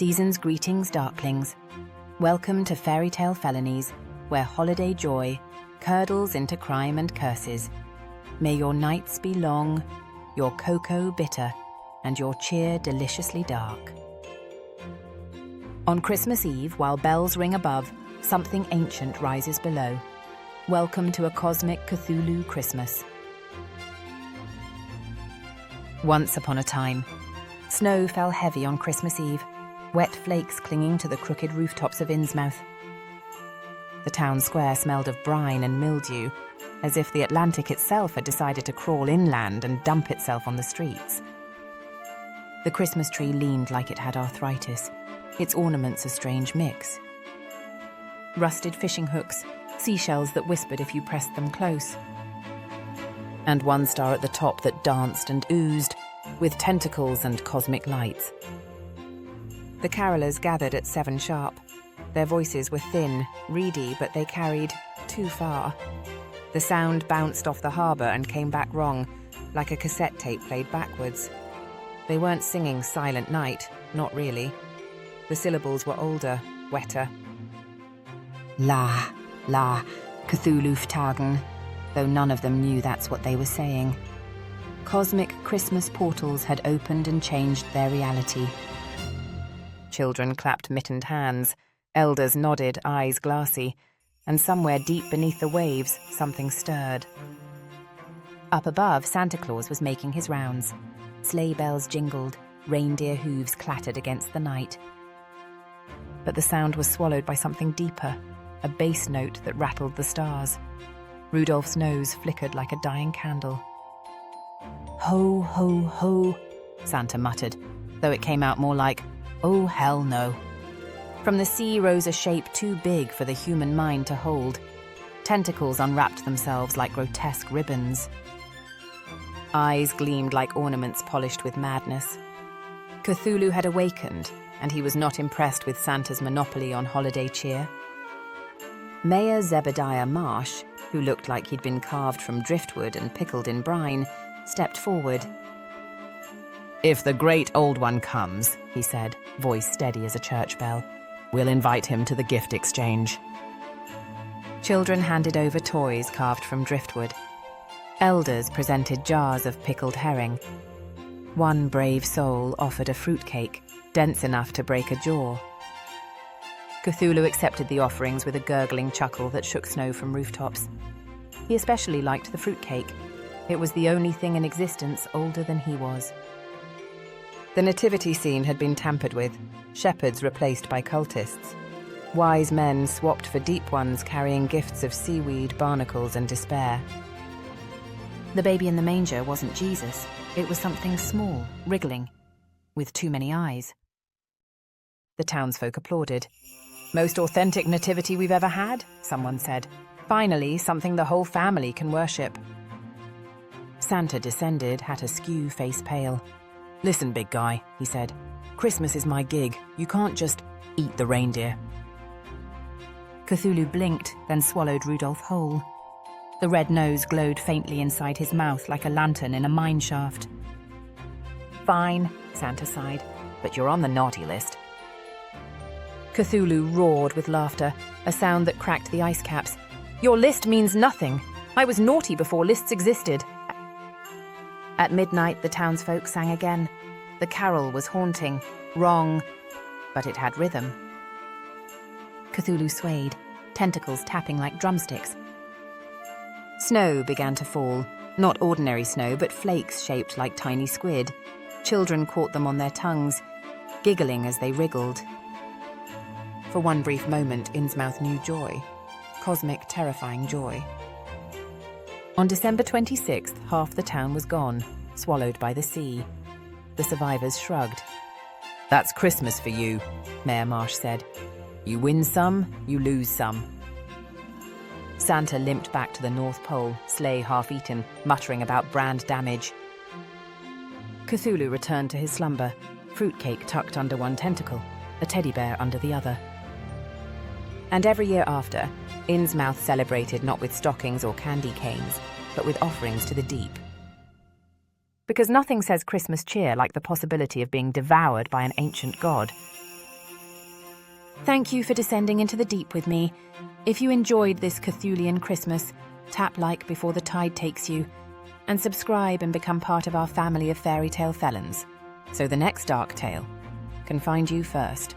Season's greetings, darklings. Welcome to Fairytale Felonies, where holiday joy curdles into crime and curses. May your nights be long, your cocoa bitter, and your cheer deliciously dark. On Christmas Eve, while bells ring above, something ancient rises below. Welcome to a cosmic Cthulhu Christmas. Once upon a time, snow fell heavy on Christmas Eve, wet flakes clinging to the crooked rooftops of Innsmouth. The town square smelled of brine and mildew, as if the Atlantic itself had decided to crawl inland and dump itself on the streets. The Christmas tree leaned like it had arthritis, its ornaments a strange mix. Rusted fishing hooks, seashells that whispered if you pressed them close. And one star at the top that danced and oozed, with tentacles and cosmic lights. The carolers gathered at 7 sharp. Their voices were thin, reedy, but they carried too far. The sound bounced off the harbour and came back wrong, like a cassette tape played backwards. They weren't singing Silent Night, not really. The syllables were older, wetter. La, la, Cthulhu-Ftagen, though none of them knew that's what they were saying. Cosmic Christmas portals had opened and changed their reality. Children clapped mittened hands, elders nodded, eyes glassy, and somewhere deep beneath the waves, something stirred. Up above, Santa Claus was making his rounds. Sleigh bells jingled, reindeer hooves clattered against the night. But the sound was swallowed by something deeper, a bass note that rattled the stars. Rudolph's nose flickered like a dying candle. Ho, ho, ho, Santa muttered, though it came out more like, oh, hell no. From the sea rose a shape too big for the human mind to hold. Tentacles unwrapped themselves like grotesque ribbons. Eyes gleamed like ornaments polished with madness. Cthulhu had awakened, and he was not impressed with Santa's monopoly on holiday cheer. Mayor Zebediah Marsh, who looked like he'd been carved from driftwood and pickled in brine, stepped forward. "If the great old one comes," he said, voice steady as a church bell, "we'll invite him to the gift exchange." Children handed over toys carved from driftwood. Elders presented jars of pickled herring. One brave soul offered a fruitcake, dense enough to break a jaw. Cthulhu accepted the offerings with a gurgling chuckle that shook snow from rooftops. He especially liked the fruitcake. It was the only thing in existence older than he was. The nativity scene had been tampered with, shepherds replaced by cultists. Wise men swapped for deep ones carrying gifts of seaweed, barnacles, and despair. The baby in the manger wasn't Jesus. It was something small, wriggling, with too many eyes. The townsfolk applauded. "Most authentic nativity we've ever had," someone said. "Finally, something the whole family can worship." Santa descended, hat askew, face pale. "Listen, big guy," he said. "Christmas is my gig. You can't just eat the reindeer." Cthulhu blinked, then swallowed Rudolph whole. The red nose glowed faintly inside his mouth like a lantern in a mine shaft. "Fine," Santa sighed, "but you're on the naughty list." Cthulhu roared with laughter, a sound that cracked the ice caps. "Your list means nothing. I was naughty before lists existed." At midnight, the townsfolk sang again. The carol was haunting, wrong, but it had rhythm. Cthulhu swayed, tentacles tapping like drumsticks. Snow began to fall, not ordinary snow, but flakes shaped like tiny squid. Children caught them on their tongues, giggling as they wriggled. For one brief moment, Innsmouth knew joy, cosmic, terrifying joy. On December 26th, half the town was gone, swallowed by the sea. The survivors shrugged. "That's Christmas for you," Mayor Marsh said. "You win some, you lose some." Santa limped back to the North Pole, sleigh half-eaten, muttering about brand damage. Cthulhu returned to his slumber, fruitcake tucked under one tentacle, a teddy bear under the other. And every year after, Innsmouth celebrated not with stockings or candy canes, but with offerings to the deep. Because nothing says Christmas cheer like the possibility of being devoured by an ancient god. Thank you for descending into the deep with me. If you enjoyed this Cthulian Christmas, tap like before the tide takes you, and subscribe and become part of our family of fairy tale felons, so the next dark tale can find you first.